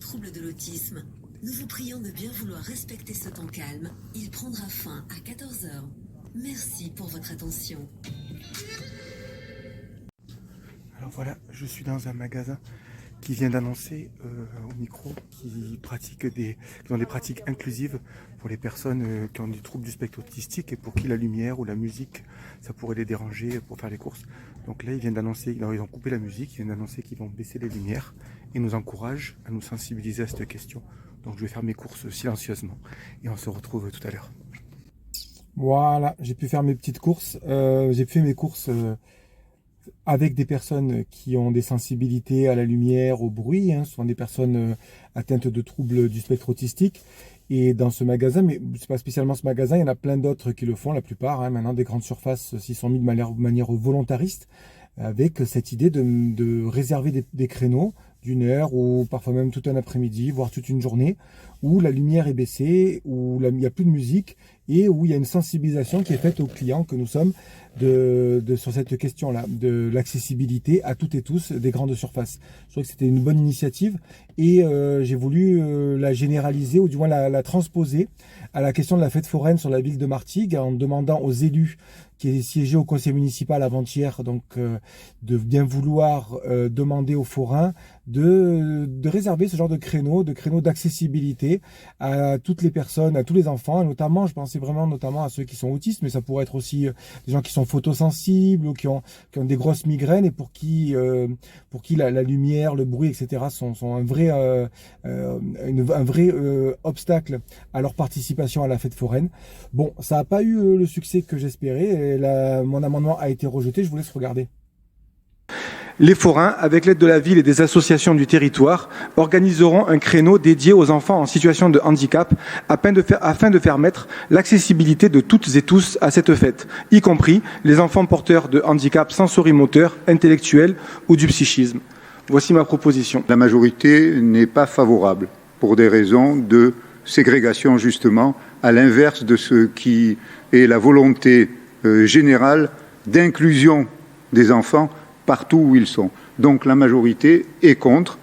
trouble de l'autisme. Nous vous prions de bien vouloir respecter ce temps calme. Il prendra fin à 14 heures. Merci pour votre attention. Alors voilà, je suis dans un magasin qui vient d'annoncer au micro qui ont des pratiques inclusives pour les personnes qui ont des troubles du spectre autistique et pour qui la lumière ou la musique, ça pourrait les déranger pour faire les courses. Donc là, ils viennent d'annoncer, ils ont coupé la musique, ils viennent d'annoncer qu'ils vont baisser les lumières et nous encouragent à nous sensibiliser à cette question. Donc je vais faire mes courses silencieusement et on se retrouve tout à l'heure. Voilà, j'ai pu faire mes petites courses. J'ai fait mes courses avec des personnes qui ont des sensibilités à la lumière, au bruit. Ce sont des personnes atteintes de troubles du spectre autistique. Et dans ce magasin, mais c'est pas spécialement ce magasin, il y en a plein d'autres qui le font, la plupart. Maintenant, des grandes surfaces s'y sont mis de manière volontariste, avec cette idée de réserver des créneaux d'1 heure ou parfois même tout un après-midi, voire toute une journée, où la lumière est baissée, où il n'y a plus de musique et où il y a une sensibilisation qui est faite aux clients que nous sommes sur cette question-là, de l'accessibilité à toutes et tous des grandes surfaces. Je trouvais que c'était une bonne initiative et j'ai voulu la généraliser ou du moins la transposer à la question de la fête foraine sur la ville de Martigues en demandant aux élus qui est siégé au conseil municipal avant-hier, donc de bien vouloir demander aux forains de réserver ce genre de créneaux d'accessibilité à toutes les personnes, à tous les enfants, notamment, je pensais vraiment notamment à ceux qui sont autistes, mais ça pourrait être aussi des gens qui sont photosensibles ou qui ont des grosses migraines et pour qui la lumière, le bruit, etc. sont un vrai obstacle à leur participation à la fête foraine. Bon, ça n'a pas eu le succès que j'espérais. Mon amendement a été rejeté, je vous laisse regarder. Les forains, avec l'aide de la ville et des associations du territoire, organiseront un créneau dédié aux enfants en situation de handicap afin de permettre l'accessibilité de toutes et tous à cette fête, y compris les enfants porteurs de handicap sensorimoteur, intellectuel ou du psychisme. Voici ma proposition. La majorité n'est pas favorable pour des raisons de ségrégation, justement, à l'inverse de ce qui est la volonté générale d'inclusion des enfants partout où ils sont. Donc la majorité est contre.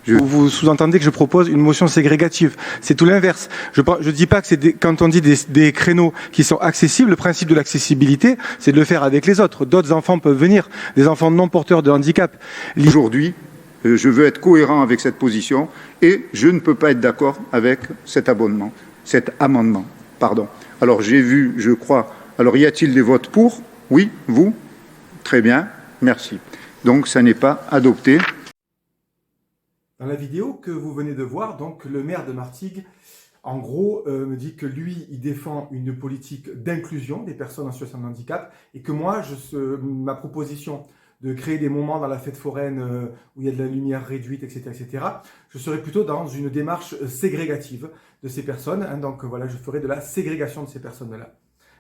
Vous sous-entendez que je propose une motion ségrégative. C'est tout l'inverse. Je ne dis pas que quand on dit des créneaux qui sont accessibles, le principe de l'accessibilité, c'est de le faire avec les autres. D'autres enfants peuvent venir, des enfants non porteurs de handicap. Aujourd'hui, je veux être cohérent avec cette position et je ne peux pas être d'accord avec cet amendement. Alors j'ai vu, je crois. Alors y a-t-il des votes pour? Oui, vous? Très bien, merci. Donc ça n'est pas adopté. Dans la vidéo que vous venez de voir, donc le maire de Martigues, en gros, me dit que lui, il défend une politique d'inclusion des personnes en situation de handicap et que moi, ma proposition de créer des moments dans la fête foraine où il y a de la lumière réduite, etc., je serais plutôt dans une démarche ségrégative de ces personnes. Donc voilà, je ferai de la ségrégation de ces personnes-là.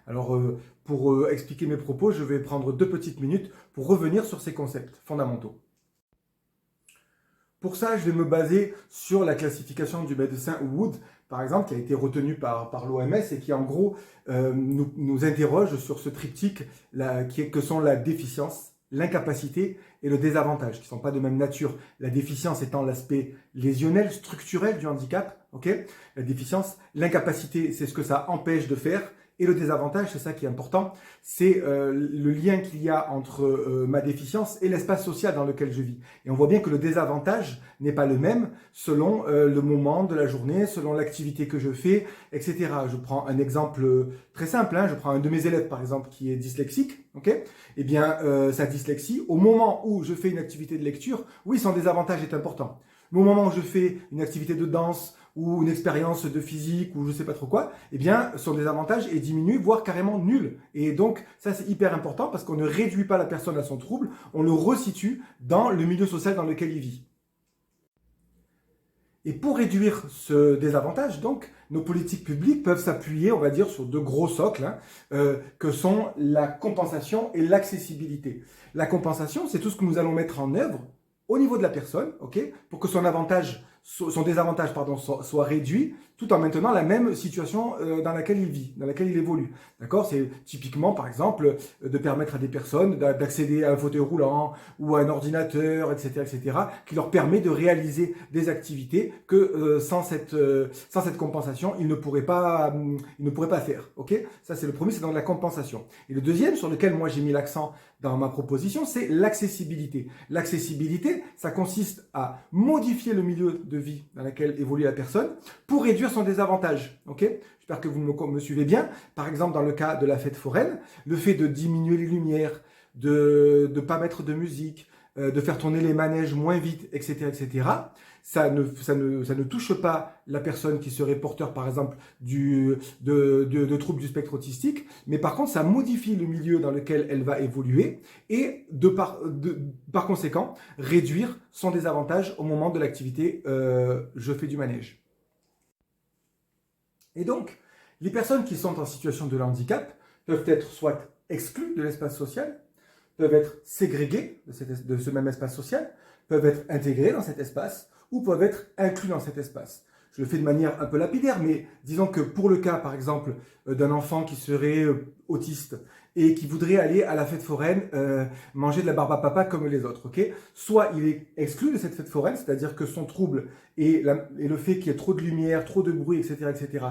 Alors, pour expliquer mes propos, je vais prendre 2 petites minutes pour revenir sur ces concepts fondamentaux. Pour ça, je vais me baser sur la classification du médecin Wood, par exemple, qui a été retenue par l'OMS et qui, en gros, nous interroge sur ce triptyque que sont la déficience, l'incapacité et le désavantage, qui ne sont pas de même nature. La déficience étant l'aspect lésionnel, structurel du handicap, okay. La déficience, l'incapacité, c'est ce que ça empêche de faire. Et le désavantage, c'est ça qui est important, c'est le lien qu'il y a entre ma déficience et l'espace social dans lequel je vis. Et on voit bien que le désavantage n'est pas le même selon le moment de la journée, selon l'activité que je fais, etc. Je prends un exemple très simple, je prends un de mes élèves par exemple qui est dyslexique, okay. Eh bien sa dyslexie, au moment où je fais une activité de lecture, oui, son désavantage est important. Mais au moment où je fais une activité de danse, ou une expérience de physique ou je sais pas trop quoi, eh bien son désavantage est diminué, voire carrément nul. Et donc ça c'est hyper important parce qu'on ne réduit pas la personne à son trouble, on le resitue dans le milieu social dans lequel il vit. Et pour réduire ce désavantage, donc, nos politiques publiques peuvent s'appuyer, on va dire, sur 2 gros socles, que sont la compensation et l'accessibilité. La compensation, c'est tout ce que nous allons mettre en œuvre au niveau de la personne, okay, pour que son avantage son désavantage pardon, soit réduit, tout en maintenant la même situation dans laquelle il vit, dans laquelle il évolue. D'accord? C'est typiquement, par exemple, de permettre à des personnes d'accéder à un fauteuil roulant ou à un ordinateur, etc., qui leur permet de réaliser des activités que sans cette compensation, ils ne pourraient pas faire. Ok? Ça, c'est le premier, c'est dans la compensation. Et le deuxième, sur lequel moi j'ai mis l'accent dans ma proposition, c'est l'accessibilité. L'accessibilité, ça consiste à modifier le milieu de vie dans lequel évolue la personne pour réduire son désavantage. Ok? J'espère que vous me suivez bien. Par exemple, dans le cas de la fête foraine, le fait de diminuer les lumières, de ne pas mettre de musique, de faire tourner les manèges moins vite, etc., ça ne touche pas la personne qui serait porteur, par exemple, de troubles du spectre autistique, mais par contre, ça modifie le milieu dans lequel elle va évoluer et, par conséquent, réduire son désavantage au moment de l'activité je fais du manège. Et donc, les personnes qui sont en situation de handicap peuvent être soit exclues de l'espace social, peuvent être ségrégées de ce même espace social, peuvent être intégrées dans cet espace, ou peuvent être inclus dans cet espace. Je le fais de manière un peu lapidaire, mais disons que pour le cas, par exemple, d'un enfant qui serait autiste et qui voudrait aller à la fête foraine manger de la barbe à papa comme les autres, ok? Soit il est exclu de cette fête foraine, c'est-à-dire que son trouble et le fait qu'il y ait trop de lumière, trop de bruit, etc.,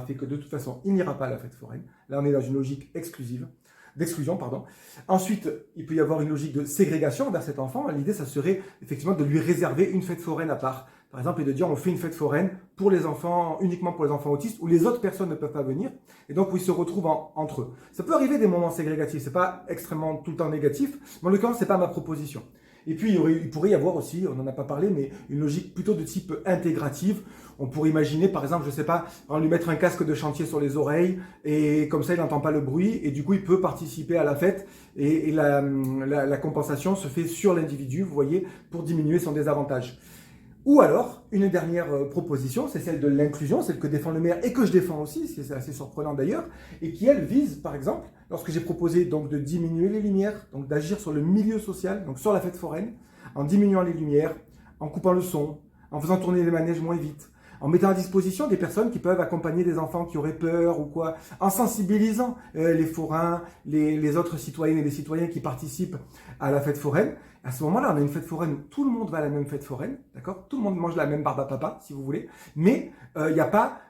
fait que de toute façon, il n'ira pas à la fête foraine. Là, on est dans une logique d'exclusion, pardon. Ensuite, il peut y avoir une logique de ségrégation vers cet enfant. L'idée, ça serait effectivement de lui réserver une fête foraine à part. Par exemple, et de dire on fait une fête foraine pour les enfants, uniquement pour les enfants autistes, où les autres personnes ne peuvent pas venir, et donc où ils se retrouvent entre eux. Ça peut arriver des moments ségrégatifs, c'est pas extrêmement tout le temps négatif, mais en l'occurrence, c'est pas ma proposition. Et puis, il pourrait y avoir aussi, on n'en a pas parlé, mais une logique plutôt de type intégrative. On pourrait imaginer, par exemple, je sais pas, lui mettre un casque de chantier sur les oreilles, et comme ça, il n'entend pas le bruit, et du coup, il peut participer à la fête, et la compensation se fait sur l'individu, vous voyez, pour diminuer son désavantage. Ou alors, une dernière proposition, c'est celle de l'inclusion, celle que défend le maire et que je défends aussi, c'est assez surprenant d'ailleurs, et qui, elle, vise, par exemple, lorsque j'ai proposé donc de diminuer les lumières, donc d'agir sur le milieu social, donc sur la fête foraine, en diminuant les lumières, en coupant le son, en faisant tourner les manèges moins vite, en mettant à disposition des personnes qui peuvent accompagner des enfants qui auraient peur ou quoi, en sensibilisant les forains, les autres citoyennes et les citoyens qui participent à la fête foraine. À ce moment-là, on a une fête foraine où tout le monde va à la même fête foraine, d'accord? Tout le monde mange la même barbe à papa, si vous voulez, mais il n'y a pas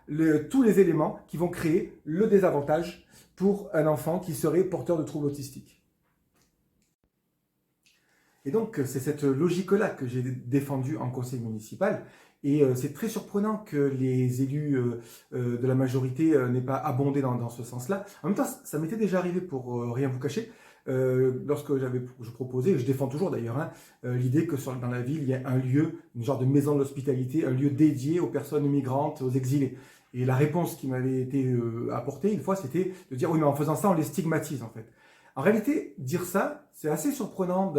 tous les éléments qui vont créer le désavantage pour un enfant qui serait porteur de troubles autistiques. Et donc, c'est cette logique-là que j'ai défendue en conseil municipal. Et c'est très surprenant que les élus de la majorité n'aient pas abondé dans ce sens-là. En même temps, ça m'était déjà arrivé, pour rien vous cacher, lorsque je proposais, et je défends toujours d'ailleurs, l'idée que dans la ville, il y a un lieu, une genre de maison de l'hospitalité, un lieu dédié aux personnes migrantes, aux exilés. Et la réponse qui m'avait été apportée une fois, c'était de dire « oui, mais en faisant ça, on les stigmatise en fait ». En réalité, dire ça, c'est assez surprenant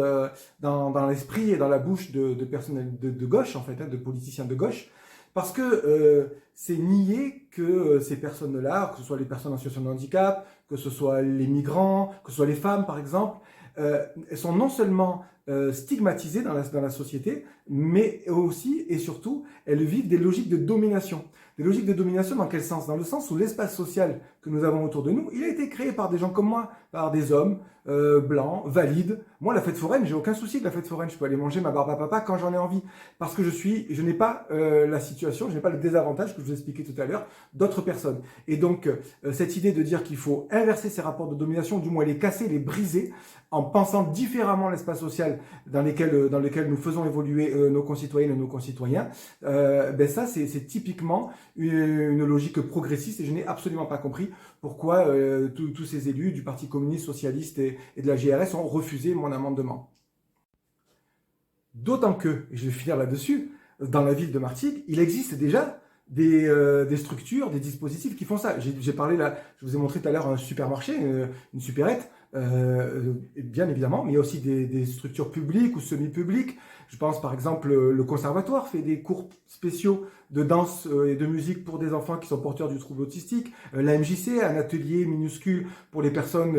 dans l'esprit et dans la bouche de personnes de gauche, en fait, de politiciens de gauche, parce que c'est nier que ces personnes-là, que ce soit les personnes en situation de handicap, que ce soit les migrants, que ce soit les femmes, par exemple, elles sont non seulement stigmatisées dans la société, mais aussi et surtout, elles vivent des logiques de domination. Des logiques de domination dans quel sens? Dans le sens où l'espace social que nous avons autour de nous, il a été créé par des gens comme moi, par des hommes blancs, valides. Moi, la fête foraine, j'ai aucun souci avec la fête foraine. Je peux aller manger ma barbe à papa quand j'en ai envie. Parce que je n'ai pas la situation, je n'ai pas le désavantage que je vous expliquais tout à l'heure d'autres personnes. Et donc, cette idée de dire qu'il faut inverser ces rapports de domination, du moins les casser, les briser, en pensant différemment l'espace social dans lequel nous faisons évoluer nos concitoyennes et nos concitoyens, ça, c'est typiquement une logique progressiste et je n'ai absolument pas compris pourquoi tous ces élus du Parti communiste, socialiste et de la GRS ont refusé mon amendement. D'autant que, et je vais finir là-dessus, dans la ville de Martigues, il existe déjà des structures, des dispositifs qui font ça. J'ai parlé là, je vous ai montré tout à l'heure un supermarché, une supérette. bien évidemment, mais il y a aussi des structures publiques ou semi-publiques. Je pense par exemple, le conservatoire fait des cours spéciaux de danse et de musique pour des enfants qui sont porteurs du trouble autistique. La MJC, un atelier minuscule pour les personnes,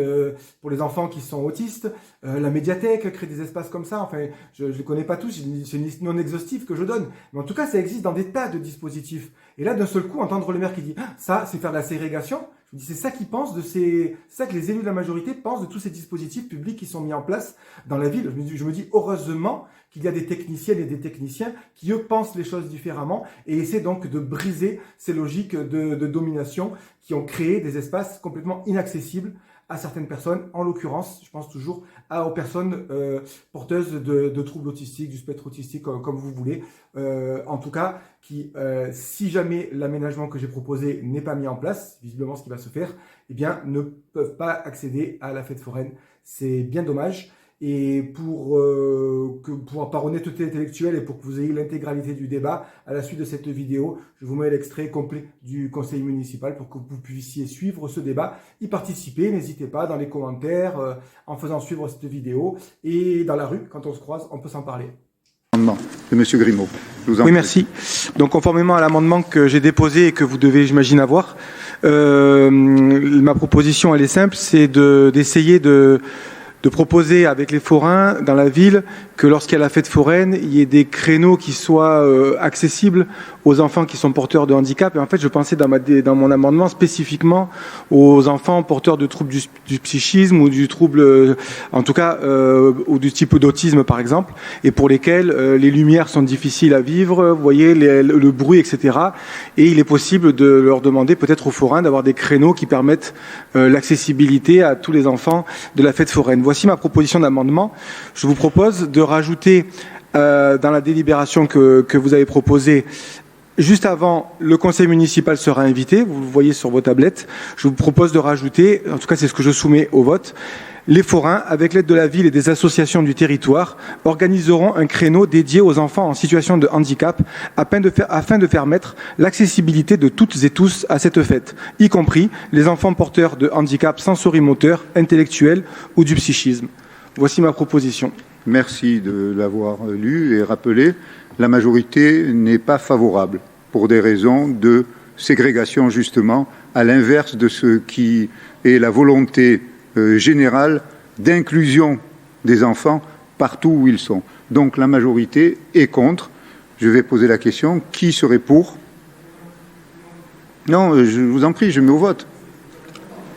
pour les enfants qui sont autistes. La médiathèque crée des espaces comme ça. Enfin, je ne connais pas tous, c'est une liste non exhaustive que je donne. Mais en tout cas, ça existe dans des tas de dispositifs. Et là, d'un seul coup, entendre le maire qui dit « ça, c'est faire de la ségrégation », je me dis, c'est ça qu'ils pensent c'est ça que les élus de la majorité pensent de tous ces dispositifs publics qui sont mis en place dans la ville. Je me dis heureusement qu'il y a des techniciennes et des techniciens qui, eux, pensent les choses différemment et essaient donc de briser ces logiques de domination qui ont créé des espaces complètement inaccessibles à certaines personnes, en l'occurrence, je pense toujours aux personnes porteuses de troubles autistiques, du spectre autistique, comme vous voulez. En tout cas, qui, si jamais l'aménagement que j'ai proposé n'est pas mis en place, visiblement ce qui va se faire, eh bien, ne peuvent pas accéder à la fête foraine. C'est bien dommage. Et par honnêteté intellectuelle et pour que vous ayez l'intégralité du débat, à la suite de cette vidéo, je vous mets l'extrait complet du conseil municipal pour que vous puissiez suivre ce débat, y participer. N'hésitez pas dans les commentaires, en faisant suivre cette vidéo. Et dans la rue, quand on se croise, on peut s'en parler. De M. Grimaud. Oui, merci. Donc, conformément à l'amendement que j'ai déposé et que vous devez, j'imagine, avoir, ma proposition, elle est simple, c'est d'essayer de proposer avec les forains dans la ville que lorsqu'il y a la fête foraine, il y ait des créneaux qui soient accessibles aux enfants qui sont porteurs de handicap. Et en fait, je pensais dans mon amendement spécifiquement aux enfants porteurs de troubles du psychisme ou du trouble, en tout cas, ou du type d'autisme par exemple, et pour lesquels les lumières sont difficiles à vivre, vous voyez, le bruit, etc. Et il est possible de leur demander peut-être aux forains d'avoir des créneaux qui permettent l'accessibilité à tous les enfants de la fête foraine. Voici ma proposition d'amendement. Je vous propose de rajouter dans la délibération que vous avez proposée, juste avant, le conseil municipal sera invité, vous le voyez sur vos tablettes. Je vous propose de rajouter, en tout cas c'est ce que je soumets au vote, les forains, avec l'aide de la ville et des associations du territoire, organiseront un créneau dédié aux enfants en situation de handicap afin de permettre l'accessibilité de toutes et tous à cette fête, y compris les enfants porteurs de handicap sensorimoteur, intellectuel ou du psychisme. Voici ma proposition. Merci de l'avoir lu et rappelé. La majorité n'est pas favorable pour des raisons de ségrégation, justement, à l'inverse de ce qui est la volonté générale d'inclusion des enfants partout où ils sont. Donc la majorité est contre. Je vais poser la question. Qui serait pour? Non, je vous en prie, je mets au vote.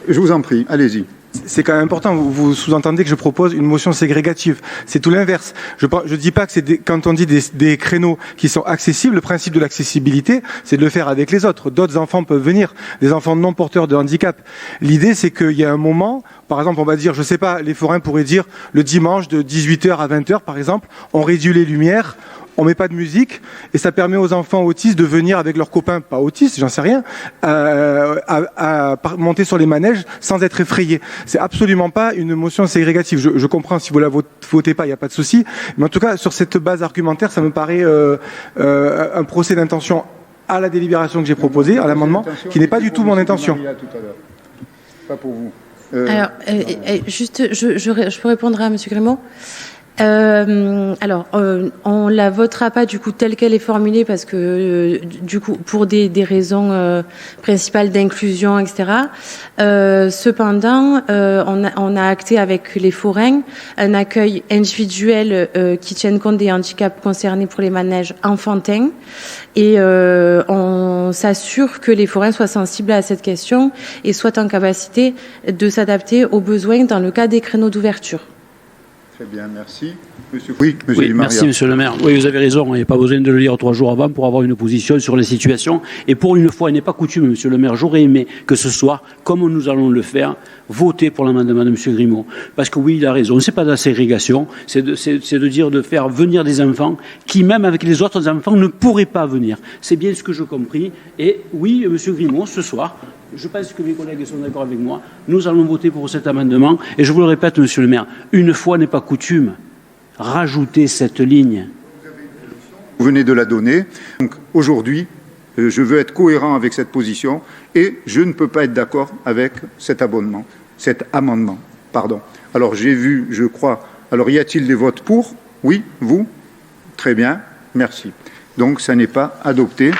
Je vous en prie, allez-y. C'est quand même important, vous sous-entendez que je propose une motion ségrégative. C'est tout l'inverse. Je ne dis pas que quand on dit des créneaux qui sont accessibles, le principe de l'accessibilité, c'est de le faire avec les autres. D'autres enfants peuvent venir, des enfants non porteurs de handicap. L'idée, c'est qu'il y a un moment, par exemple, on va dire, je sais pas, les forains pourraient dire le dimanche de 18h à 20h, par exemple, on réduit les lumières, on met pas de musique et ça permet aux enfants autistes de venir avec leurs copains, pas autistes, j'en sais rien, à monter sur les manèges sans être effrayés. C'est absolument pas une motion ségrégative. Je comprends si vous la votez pas, il n'y a pas de souci. Mais en tout cas, sur cette base argumentaire, ça me paraît un procès d'intention à la délibération que j'ai proposée, à l'amendement, qui n'est pas du tout mon intention. Pas pour vous. Alors, juste, je peux répondre à M. Grimaud. Alors, on la votera pas du coup telle qu'elle est formulée parce que du coup pour des raisons principales d'inclusion, etc. Cependant, on a acté avec les forains un accueil individuel qui tienne compte des handicaps concernés pour les manèges enfantins et on s'assure que les forains soient sensibles à cette question et soient en capacité de s'adapter aux besoins dans le cas des créneaux d'ouverture. Très bien, merci. Monsieur merci, Monsieur le maire. Oui, vous avez raison. Il n'y a pas besoin de le lire 3 jours avant pour avoir une position sur les situations. Et pour une fois, il n'est pas coutume, Monsieur le maire. J'aurais aimé que ce soir, comme nous allons le faire, voter pour l'amendement de Monsieur Grimaud. Parce que oui, il a raison. C'est pas de la ségrégation. C'est de dire de faire venir des enfants qui, même avec les autres enfants, ne pourraient pas venir. C'est bien ce que je compris. Et oui, Monsieur Grimaud, ce soir, je pense que mes collègues sont d'accord avec moi. Nous allons voter pour cet amendement. Et je vous le répète, Monsieur le maire, une fois n'est pas coutume. Rajoutez cette ligne. Vous venez de la donner. Donc aujourd'hui, je veux être cohérent avec cette position et je ne peux pas être d'accord avec cet amendement. pardon. Alors j'ai vu, je crois. Alors y a-t-il des votes pour? Oui, vous? Très bien, merci. Donc ça n'est pas adopté.